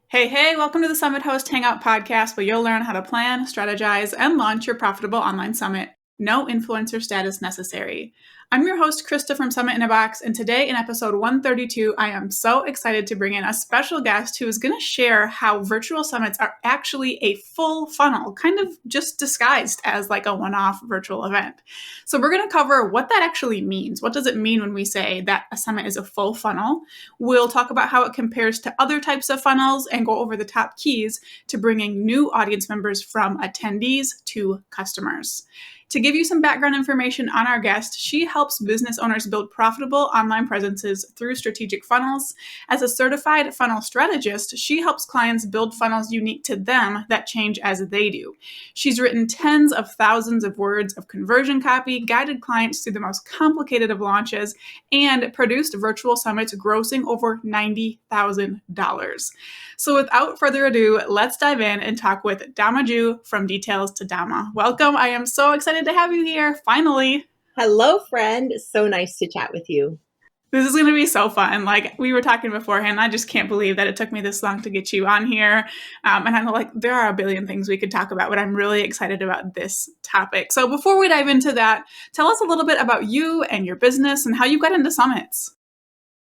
Hey, hey, welcome to the Summit Host Hangout podcast, where you'll learn how to plan, strategize, and launch your profitable online summit. No influencer status necessary. I'm your host, Krista from Summit in a Box, and today in episode 132, I am so excited to bring in a special guest who is going to share how virtual summits are actually a full funnel, kind of just disguised as like a one-off virtual event. So we're going to cover what that actually means. What does it mean when we say that a summit is a full funnel? We'll talk about how it compares to other types of funnels and go over the top keys to bringing new audience members from attendees to customers. To give you some background information on our guest, she helps business owners build profitable online presences through strategic funnels. As a certified funnel strategist, she helps clients build funnels unique to them that change as they do. She's written tens of thousands of words of conversion copy, guided clients through the most complicated of launches, and produced virtual summits grossing over $90,000. So without further ado, let's dive in and talk with Dama Jue from Details to Dama. Welcome. I am so excited to have you here, finally. Hello, friend. So nice to chat with you. This is going to be so fun. Like we were talking beforehand, I just can't believe that it took me this long to get you on here. And I know like there are a billion things we could talk about, but I'm really excited about this topic. So before we dive into that, tell us a little bit about you and your business and how you got into summits.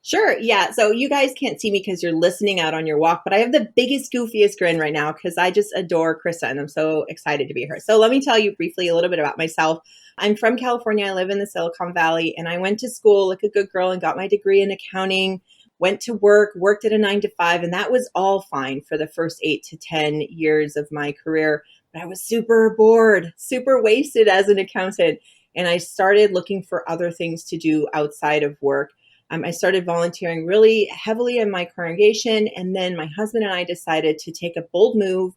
Sure. Yeah. So you guys can't see me because you're listening out on your walk, but I have the biggest, goofiest grin right now because I just adore Krista and I'm so excited to be here. So let me tell you briefly a little bit about myself. I'm from California. I live in the Silicon Valley and I went to school like a good girl and got my degree in accounting, went to work, worked at a 9 to 5, and that was all fine for the first 8 to 10 years of my career. But I was super bored, super wasted as an accountant. And I started looking for other things to do outside of work. I started volunteering really heavily in my congregation. And then my husband and I decided to take a bold move.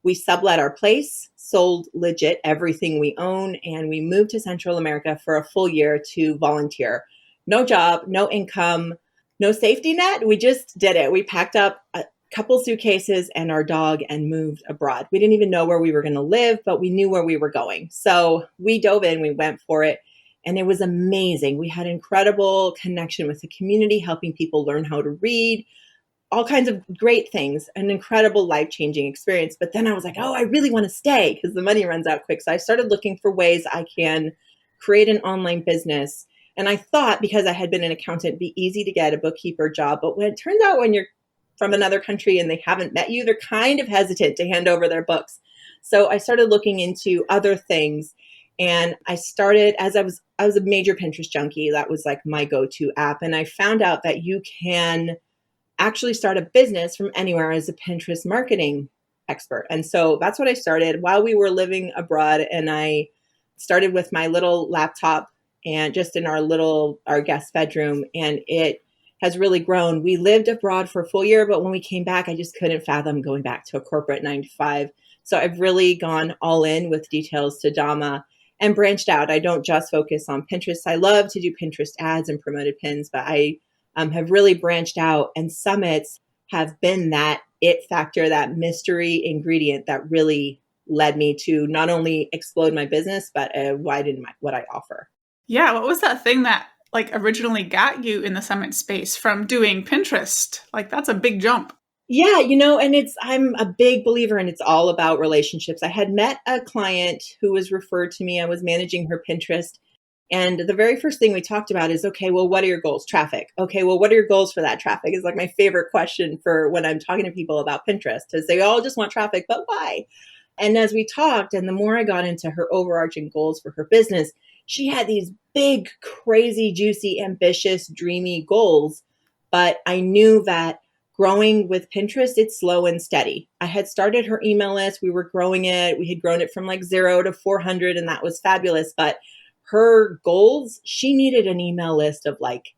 We sublet our place, sold legit everything we own, and we moved to Central America for a full year to volunteer. No job, no income, no safety net. We just did it. We packed up a couple suitcases and our dog and moved abroad. We didn't even know where we were going to live, but we knew where we were going. So we dove in, we went for it. And it was amazing. We had incredible connection with the community, helping people learn how to read, all kinds of great things, an incredible life-changing experience. But then I was like, oh, I really want to stay because the money runs out quick. So I started looking for ways I can create an online business. And I thought because I had been an accountant, it'd be easy to get a bookkeeper job. But when it turns out when you're from another country and they haven't met you, they're kind of hesitant to hand over their books. So I started looking into other things. And I started as I was a major Pinterest junkie. That was like my go-to app. And I found out that you can actually start a business from anywhere as a Pinterest marketing expert. And so that's what I started while we were living abroad. And I started with my little laptop and just in our guest bedroom. And it has really grown. We lived abroad for a full year, but when we came back, I just couldn't fathom going back to a corporate 9 to 5. So I've really gone all in with Details to Dama and branched out. I don't just focus on Pinterest. I love to do Pinterest ads and promoted pins, but I have really branched out, and summits have been that it factor, that mystery ingredient that really led me to not only explode my business, but widen what I offer. Yeah, what was that thing that like originally got you in the summit space from doing Pinterest? Like that's a big jump. Yeah, and I'm a big believer and it's all about relationships. I had met a client who was referred to me. I was managing her Pinterest. And the very first thing we talked about is, okay, well, what are your goals? Traffic. Okay, well, what are your goals for that traffic? Is like my favorite question for when I'm talking to people about Pinterest, because they all just want traffic, but why? And as we talked, and the more I got into her overarching goals for her business, she had these big, crazy, juicy, ambitious, dreamy goals. But I knew that growing with Pinterest, it's slow and steady. I had started her email list. We were growing it. We had grown it from like 0 to 400, and that was fabulous. But her goals, she needed an email list of like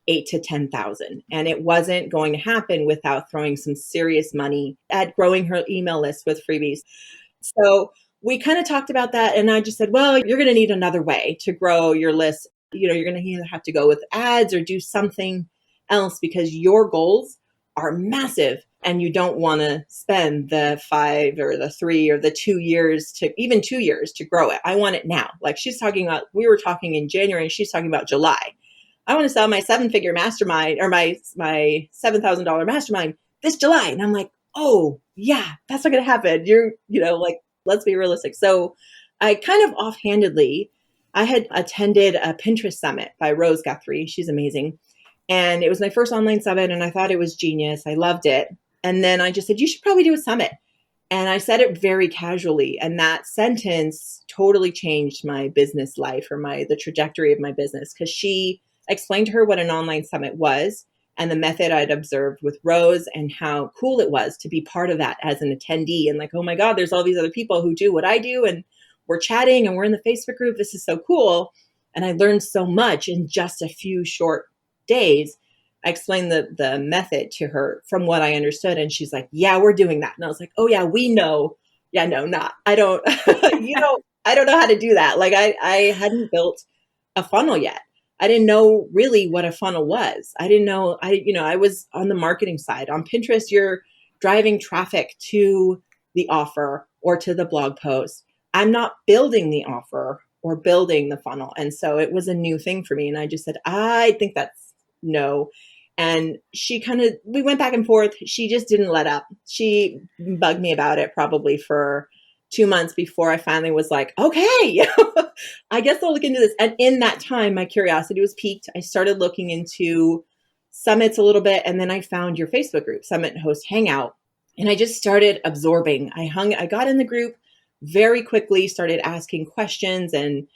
8 to 10,000. And it wasn't going to happen without throwing some serious money at growing her email list with freebies. So we kind of talked about that. And I just said, well, you're going to need another way to grow your list. You're going to either have to go with ads or do something else because your goals are massive and you don't want to spend the 5 or the 3 or the 2 years to even 2 years to grow it. I want it now. Like we were talking in January and she's talking about July. I want to sell my 7-figure mastermind or my $7,000 mastermind this July. And I'm like, oh yeah, that's not going to happen. Like, let's be realistic. So I kind of offhandedly, I had attended a Pinterest summit by Rose Guthrie. She's amazing. And it was my first online summit and I thought it was genius. I loved it. And then I just said, you should probably do a summit. And I said it very casually. And that sentence totally changed my business life or the trajectory of my business, because she explained to her what an online summit was and the method I'd observed with Rose and how cool it was to be part of that as an attendee. And like, oh my God, there's all these other people who do what I do. And we're chatting and we're in the Facebook group. This is so cool. And I learned so much in just a few short days. I explained the method to her from what I understood. And she's like, yeah, we're doing that. And I was like, oh yeah, we know. Yeah, no, not. I don't, I don't know how to do that. Like I hadn't built a funnel yet. I didn't know really what a funnel was. I didn't know, I was on the marketing side. On Pinterest, you're driving traffic to the offer or to the blog post. I'm not building the offer or building the funnel. And so it was a new thing for me. And I just said, I think that's no. And we went back and forth. She just didn't let up. She bugged me about it probably for 2 months before I finally was like, okay, I guess I'll look into this. And in that time, my curiosity was piqued. I started looking into summits a little bit. And then I found your Facebook group, Summit Host Hangout. And I just started absorbing. I got in the group very quickly, started asking questions and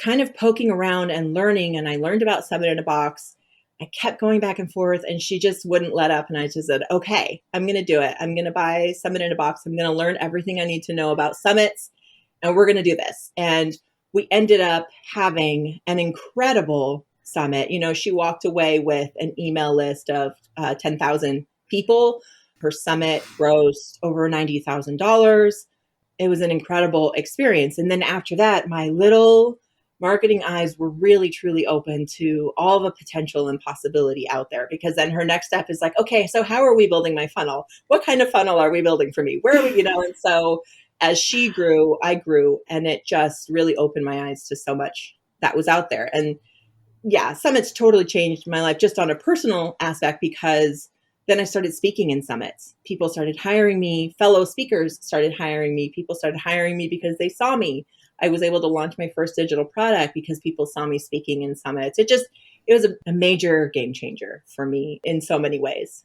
kind of poking around and learning. And I learned about Summit in a Box. I kept going back and forth and she just wouldn't let up. And I just said, okay, I'm going to do it. I'm going to buy Summit in a Box. I'm going to learn everything I need to know about summits and we're going to do this. And we ended up having an incredible summit. She walked away with an email list of 10,000 people. Her summit grossed over $90,000. It was an incredible experience. And then after that, my little marketing eyes were really, truly open to all the potential and possibility out there, because then her next step is like, okay, so how are we building my funnel? What kind of funnel are we building for me? Where are we, and so as she grew, I grew, and it just really opened my eyes to so much that was out there. And yeah, summits totally changed my life just on a personal aspect, because then I started speaking in summits. People started hiring me. Fellow speakers started hiring me. People started hiring me because they saw me. I was able to launch my first digital product because people saw me speaking in summits. It was a major game changer for me in so many ways.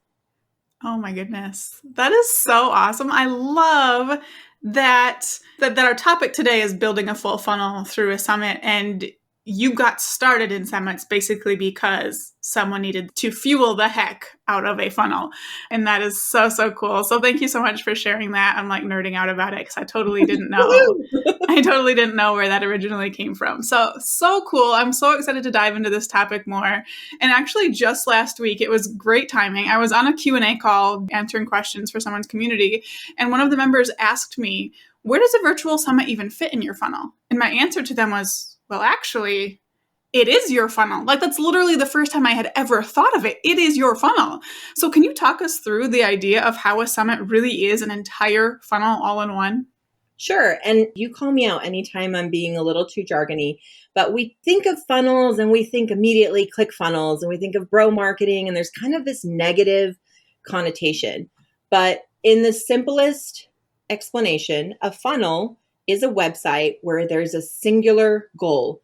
Oh my goodness. That is so awesome. I love that our topic today is building a full funnel through a summit, and you got started in summits basically because someone needed to fuel the heck out of a funnel. And that is so, so cool. So thank you so much for sharing that. I'm like nerding out about it because I totally didn't know. I totally didn't know where that originally came from. So cool. I'm so excited to dive into this topic more. And actually just last week, it was great timing. I was on a Q&A call answering questions for someone's community. And one of the members asked me, where does a virtual summit even fit in your funnel? And my answer to them was, well, actually, it is your funnel. Like, that's literally the first time I had ever thought of it. It is your funnel. So can you talk us through the idea of how a summit really is an entire funnel all in one? Sure. And you call me out anytime I'm being a little too jargony, but we think of funnels and we think immediately click funnels and we think of bro marketing, and there's kind of this negative connotation. But in the simplest explanation, a funnel is a website where there's a singular goal.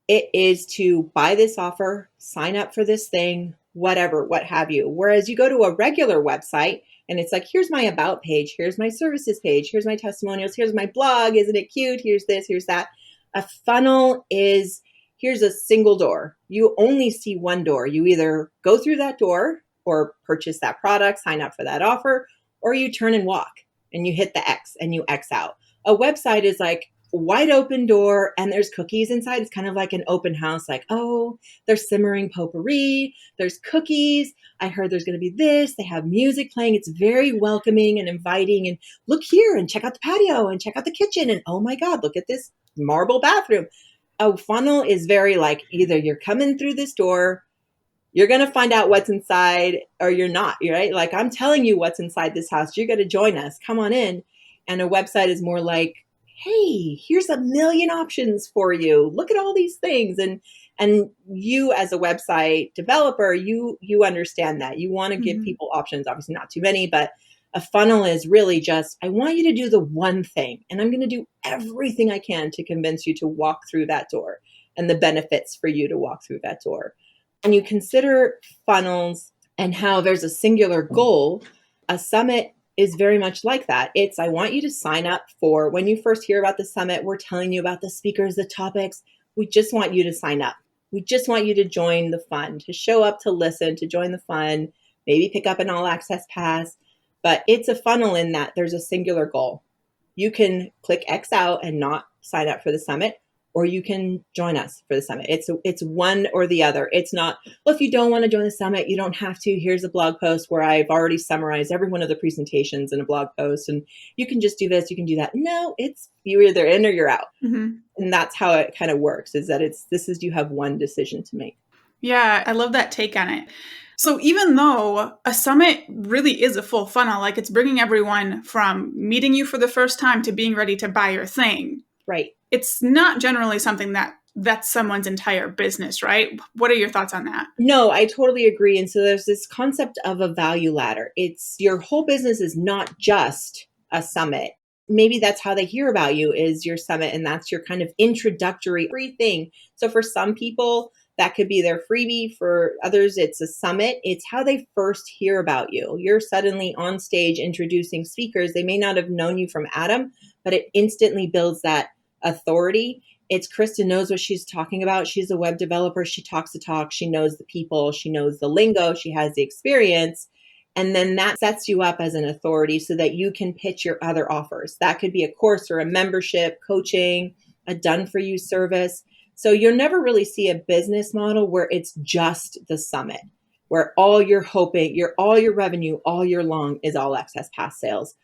It is to buy this offer, sign up for this thing, whatever, what have you. Whereas you go to a regular website and it's like, here's my about page, here's my services page, here's my testimonials, here's my blog, isn't it cute? Here's this, here's that. A funnel is, here's a single door. You only see one door. You either go through that door or purchase that product, sign up for that offer, or you turn and walk and you hit the X and you X out. A website is like wide open door and there's cookies inside. It's kind of like an open house, like, oh, there's simmering potpourri, there's cookies. I heard there's going to be this. They have music playing. It's very welcoming and inviting. And look here and check out the patio and check out the kitchen. And oh my God, look at this marble bathroom. A funnel is very like, either you're coming through this door, you're going to find out what's inside, or you're not, right? Like, I'm telling you what's inside this house. You're going to join us. Come on in. And a website is more like, hey, here's a million options for you. Look at all these things. And you as a website developer, you understand that. You want to give people options, obviously not too many, but A funnel is really just, I want you to do the one thing, and I'm going to do everything I can to convince you to walk through that door and the benefits for you to walk through that door. And you consider funnels and how there's a singular goal. A summit is very much like that. It's, I want you to sign up for, when you first hear about the summit, we're telling you about the speakers, the topics. We just want you to sign up. We just want you to join the fun, to show up, to listen, to join the fun, maybe pick up an all access pass. But it's a funnel in that there's a singular goal. You can click X out and not sign up for the summit, or you can join us for the summit. It's one or the other. It's not, well, if you don't want to join the summit, you don't have to. Here's a blog post where I've already summarized every one of the presentations in a blog post, and you can just do this, you can do that. No, it's you're either in or you're out. Mm-hmm. And that's how it kind of works, is that you have one decision to make. Yeah, I love that take on it. So even though a summit really is a full funnel, like it's bringing everyone from meeting you for the first time to being ready to buy your thing. Right. It's not generally something that's someone's entire business, right? What are your thoughts on that? No, I totally agree. And so there's this concept of a value ladder. It's your whole business is not just a summit. Maybe that's how they hear about you, is your summit, and that's your kind of introductory free thing. So for some people, that could be their freebie. For others, it's a summit. It's how they first hear about you. You're suddenly on stage introducing speakers. They may not have known you from Adam, but it instantly builds that authority. It's Krista knows what she's talking about. She's a web developer. She talks the talk. She knows the people. She knows the lingo. She has the experience. And then that sets you up as an authority so that you can pitch your other offers. That could be a course or a membership, coaching, a done-for-you service. So you'll never really see a business model where it's just the summit, where all you're hoping, all your revenue all year long is all access pass sales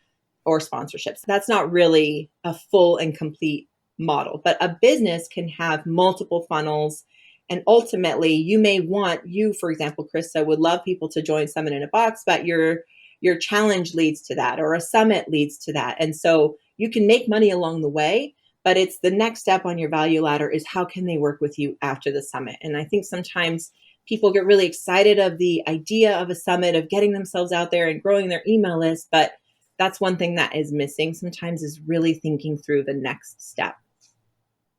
or sponsorships. That's not really a full and complete model. But a business can have multiple funnels. And ultimately, you, for example, Krista, would love people to join Summit in a Box, but your challenge leads to that, or a summit leads to that. And so you can make money along the way, but it's the next step on your value ladder is how can they work with you after the summit? And I think sometimes people get really excited of the idea of a summit, of getting themselves out there and growing their email list. But that's one thing that is missing sometimes, is really thinking through the next step.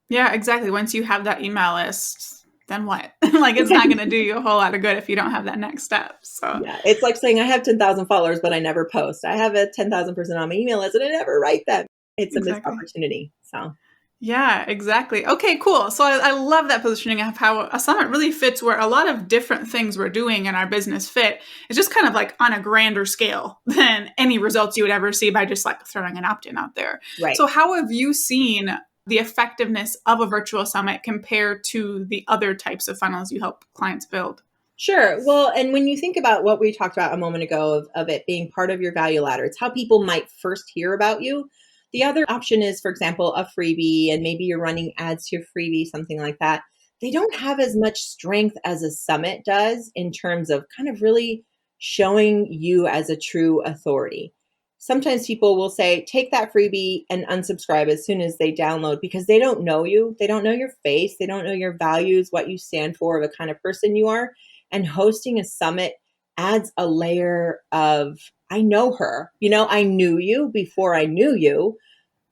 Yeah, exactly. Once you have that email list, then what? Like, it's not going to do you a whole lot of good if you don't have that next step. So yeah, it's like saying I have 10,000 followers, but I never post. I have a 10,000 person on my email list and I never write them. It's a missed opportunity. So yeah, exactly. Okay, cool. So I love that positioning of how a summit really fits where a lot of different things we're doing in our business fit. It's just kind of like on a grander scale than any results you would ever see by just like throwing an opt-in out there. Right. So how have you seen the effectiveness of a virtual summit compared to the other types of funnels you help clients build? Sure. Well, and when you think about what we talked about a moment ago of it being part of your value ladder, it's how people might first hear about you. The other option is, for example, a freebie, and maybe you're running ads to your freebie, something like that. They don't have as much strength as a summit does in terms of kind of really showing you as a true authority. Sometimes people will say, take that freebie and unsubscribe as soon as they download, because they don't know you. They don't know your face. They don't know your values, what you stand for, the kind of person you are. And hosting a summit adds a layer of, I know her, I knew you before I knew you,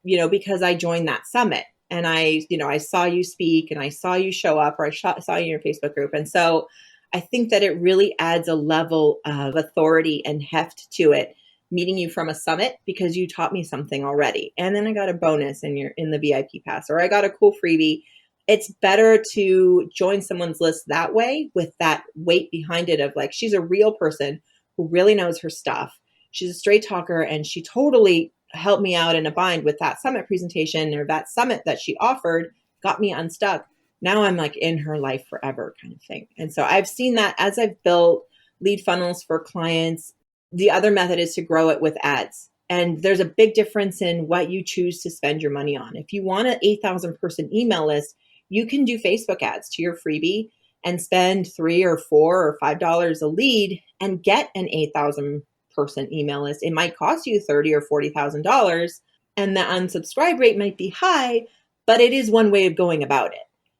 because I joined that summit, and I saw you speak and I saw you show up, or I saw you in your Facebook group. And so I think that it really adds a level of authority and heft to it, meeting you from a summit because you taught me something already. And then I got a bonus and you're in the VIP pass, or I got a cool freebie. It's better to join someone's list that way, with that weight behind it of like, she's a real person who really knows her stuff. She's a straight talker, and she totally helped me out in a bind with that summit presentation, or that summit that she offered got me unstuck. Now I'm like in her life forever kind of thing. And so I've seen that as I've built lead funnels for clients. The other method is to grow it with ads. And there's a big difference in what you choose to spend your money on. If you want an 8,000 person email list, you can do Facebook ads to your freebie and spend $3 or $4 or $5 a lead and get an 8,000 person email list. It might cost you $30,000 or $40,000, and the unsubscribe rate might be high, but it is one way of going about it.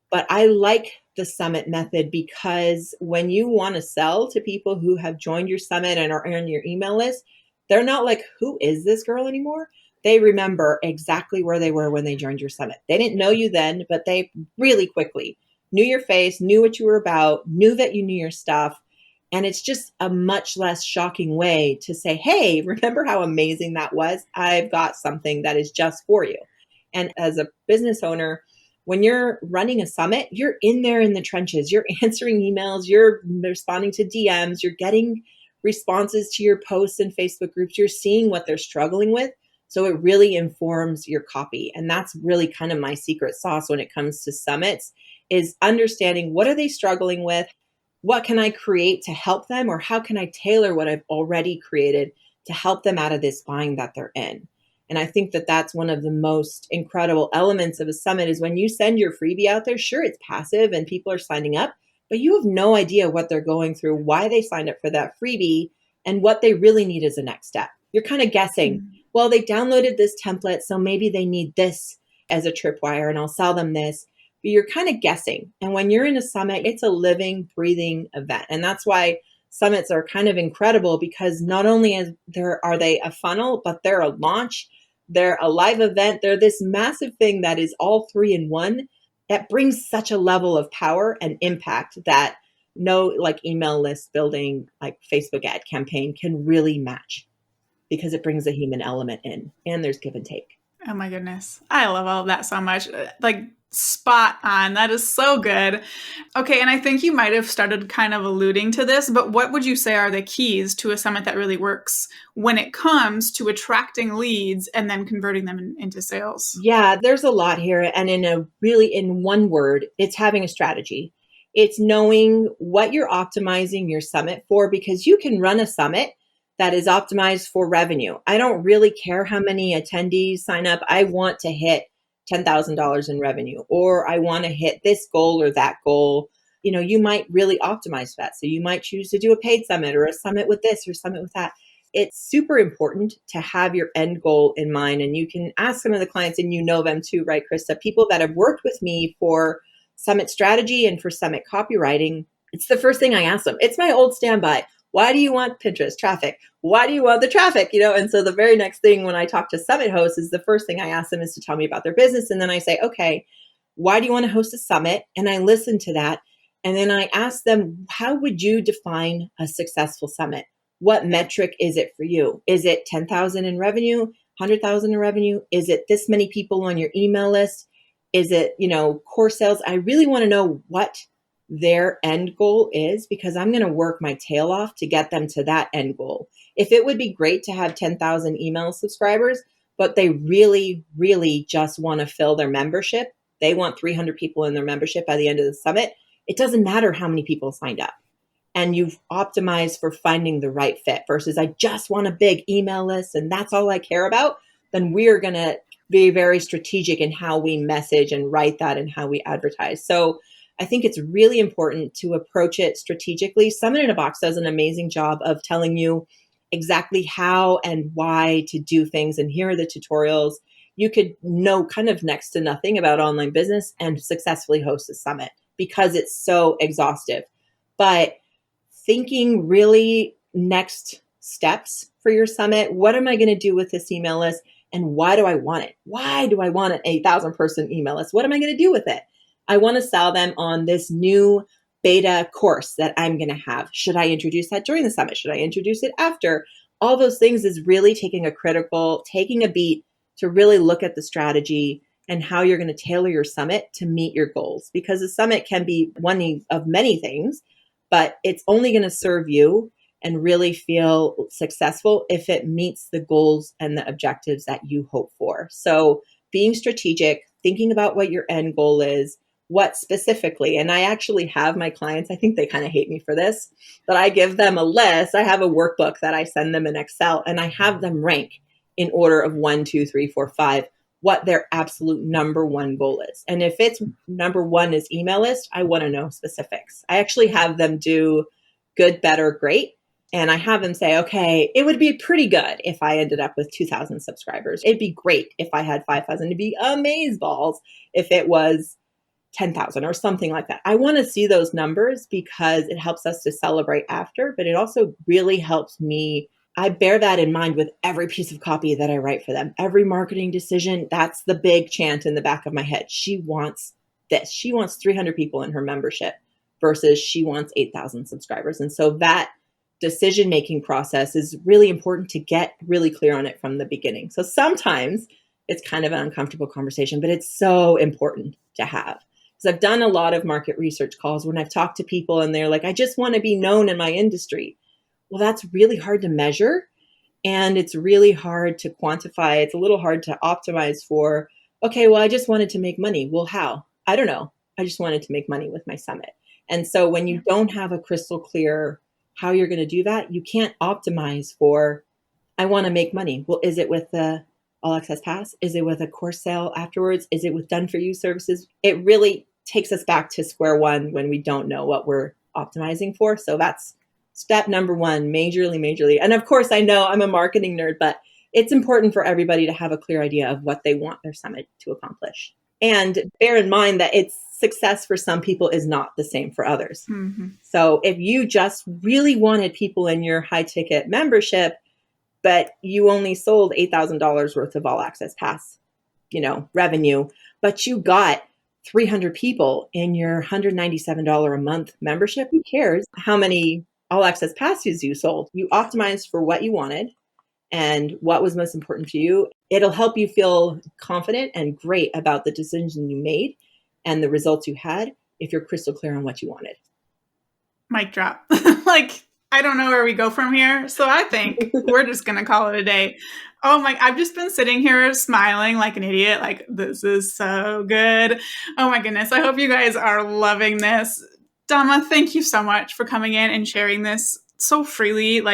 But I like the summit method because when you want to sell to people who have joined your summit and are on your email list, They're not like, who is this girl anymore? They remember exactly where they were when they joined your summit. They didn't know you then, but they really quickly knew your face, knew what you were about, knew that you knew your stuff. And it's just a much less shocking way to say, hey, remember how amazing that was? I've got something that is just for you. And as a business owner, when you're running a summit, you're in there in the trenches. You're answering emails, you're responding to DMs, you're getting responses to your posts and Facebook groups, you're seeing what they're struggling with. So it really informs your copy. And that's really kind of my secret sauce when it comes to summits, is understanding what are they struggling with? What can I create to help them? Or how can I tailor what I've already created to help them out of this bind that they're in? And I think that that's one of the most incredible elements of a summit is when you send your freebie out there, sure, it's passive and people are signing up, but you have no idea what they're going through, why they signed up for that freebie, and what they really need as a next step. You're kind of guessing, well, they downloaded this template, so maybe they need this as a tripwire and I'll sell them this. But you're kind of guessing. And when you're in a summit, it's a living, breathing event. And that's why summits are kind of incredible, because not only are they a funnel, but they're a launch, they're a live event, they're this massive thing that is all three in one that brings such a level of power and impact that no like email list building, like Facebook ad campaign can really match, because it brings a human element in and there's give and take. Oh my goodness. I love all of that so much. Like spot on. That is so good. Okay. And I think you might have started kind of alluding to this, but what would you say are the keys to a summit that really works when it comes to attracting leads and then converting them into sales? Yeah, there's a lot here. And in one word, it's having a strategy. It's knowing what you're optimizing your summit for, because you can run a summit that is optimized for revenue. I don't really care how many attendees sign up. I want to hit $10,000 in revenue, or I want to hit this goal or that goal. You might really optimize that. So you might choose to do a paid summit or a summit with this or summit with that. It's super important to have your end goal in mind. And you can ask some of the clients, and you know them too, right, Krista? People that have worked with me for summit strategy and for summit copywriting, it's the first thing I ask them. It's my old standby. Why do you want Pinterest traffic? Why do you want the traffic? And so the very next thing when I talk to summit hosts is the first thing I ask them is to tell me about their business. And then I say, okay, why do you want to host a summit? And I listen to that. And then I ask them, how would you define a successful summit? What metric is it for you? Is it 10,000 in revenue, 100,000 in revenue? Is it this many people on your email list? Is it, core sales? I really want to know what their end goal is, because I'm going to work my tail off to get them to that end goal. If it would be great to have 10,000 email subscribers, but they really, really just want to fill their membership, they want 300 people in their membership by the end of the summit, it doesn't matter how many people signed up. And you've optimized for finding the right fit versus I just want a big email list and that's all I care about, then we're going to be very strategic in how we message and write that and how we advertise. So I think it's really important to approach it strategically. Summit in a Box does an amazing job of telling you exactly how and why to do things. And here are the tutorials. You could know kind of next to nothing about online business and successfully host a summit because it's so exhaustive. But thinking really next steps for your summit. What am I going to do with this email list? And why do I want it? Why do I want an 8,000 person email list? What am I going to do with it? I want to sell them on this new beta course that I'm going to have. Should I introduce that during the summit? Should I introduce it after? All those things is really taking a beat to really look at the strategy and how you're going to tailor your summit to meet your goals. Because a summit can be one of many things, but it's only going to serve you and really feel successful if it meets the goals and the objectives that you hope for. So being strategic, thinking about what your end goal is, what specifically, and I actually have my clients, I think they kind of hate me for this, but I give them a list. I have a workbook that I send them in Excel, and I have them rank in order of 1, 2, 3, 4, 5, what their absolute number one goal is. And if it's number one is email list, I want to know specifics. I actually have them do good, better, great. And I have them say, okay, it would be pretty good if I ended up with 2,000 subscribers. It'd be great if I had 5,000. It'd be amazeballs if it was 10,000 or something like that. I want to see those numbers because it helps us to celebrate after, but it also really helps me I bear that in mind with every piece of copy that I write for them. Every marketing decision, that's the big chant in the back of my head. She wants this. She wants 300 people in her membership versus she wants 8,000 subscribers. And so that decision-making process is really important to get really clear on it from the beginning. So sometimes it's kind of an uncomfortable conversation, but it's so important to have. Because I've done a lot of market research calls when I've talked to people and they're like, I just want to be known in my industry. Well, that's really hard to measure and it's really hard to quantify. It's a little hard to optimize for, okay, well, I just wanted to make money. Well, how? I don't know. I just wanted to make money with my summit. And so when you don't have a crystal clear how you're going to do that, you can't optimize for, I want to make money. Well, is it with the all access pass? Is it with a course sale afterwards? Is it with done for you services? It really takes us back to square one when we don't know what we're optimizing for. So that's step number one, majorly. And of course, I know I'm a marketing nerd, but it's important for everybody to have a clear idea of what they want their summit to accomplish. And bear in mind that it's success for some people is not the same for others. Mm-hmm. So if you just really wanted people in your high ticket membership, but you only sold $8,000 worth of all access pass, revenue, but you got 300 people in your $197 a month membership, who cares how many all access passes you sold? You optimized for what you wanted and what was most important to you. It'll help you feel confident and great about the decision you made and the results you had if you're crystal clear on what you wanted. Mic drop. I don't know where we go from here. So I think we're just going to call it a day. Oh my, I've just been sitting here smiling like an idiot. Like, this is so good. Oh my goodness. I hope you guys are loving this. Dama, thank you so much for coming in and sharing this so freely.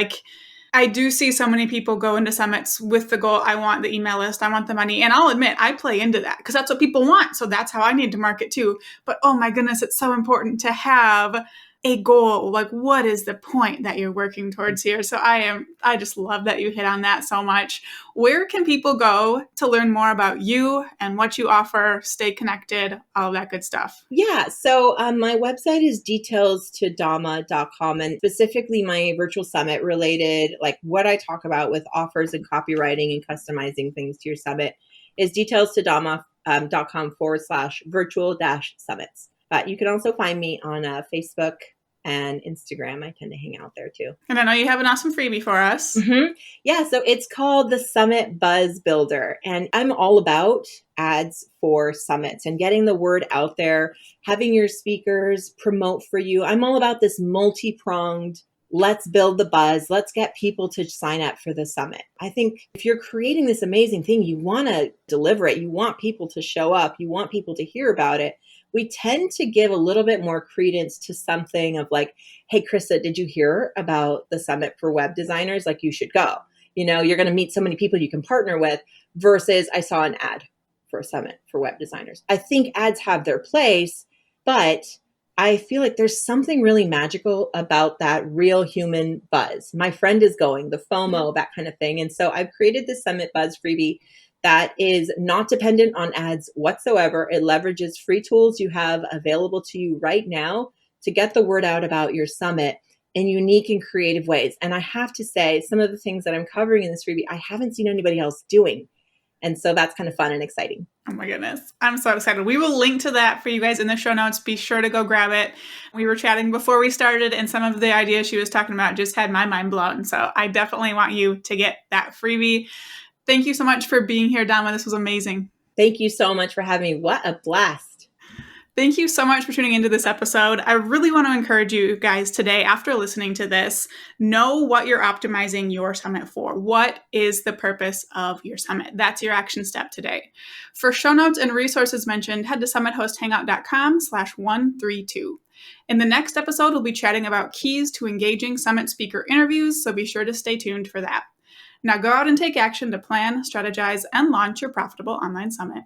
I do see so many people go into summits with the goal, I want the email list, I want the money. And I'll admit, I play into that because that's what people want. So that's how I need to market too. But oh my goodness, it's so important to have a goal. What is the point that you're working towards here? So I just love that you hit on that so much. Where can people go to learn more about you and what you offer, stay connected, all of that good stuff? Yeah. So my website is detailstodama.com, and specifically my virtual summit related, like what I talk about with offers and copywriting and customizing things to your summit is detailstodama.com/virtual-summits. You can also find me on Facebook and Instagram. I tend to hang out there too. And I know you have an awesome freebie for us. Mm-hmm. Yeah, so it's called the Summit Buzz Builder. And I'm all about ads for summits and getting the word out there, having your speakers promote for you. I'm all about this multi-pronged, let's build the buzz. Let's get people to sign up for the summit. I think if you're creating this amazing thing, you want to deliver it. You want people to show up. You want people to hear about it. We tend to give a little bit more credence to something of like, hey, Krista, did you hear about the summit for web designers? Like, you should go. You're going to meet so many people you can partner with versus I saw an ad for a summit for web designers. I think ads have their place, but I feel like there's something really magical about that real human buzz. My friend is going, the FOMO, that kind of thing. And so I've created this Summit Buzz freebie that is not dependent on ads whatsoever. It leverages free tools you have available to you right now to get the word out about your summit in unique and creative ways. And I have to say, some of the things that I'm covering in this freebie, I haven't seen anybody else doing. And so that's kind of fun and exciting. Oh my goodness. I'm so excited. We will link to that for you guys in the show notes. Be sure to go grab it. We were chatting before we started, and some of the ideas she was talking about just had my mind blown. So I definitely want you to get that freebie. Thank you so much for being here, Dama. This was amazing. Thank you so much for having me. What a blast. Thank you so much for tuning into this episode. I really want to encourage you guys today, after listening to this, know what you're optimizing your summit for. What is the purpose of your summit? That's your action step today. For show notes and resources mentioned, head to summitHostHangout.com/132. In the next episode, we'll be chatting about keys to engaging summit speaker interviews, so be sure to stay tuned for that. Now go out and take action to plan, strategize, and launch your profitable online summit.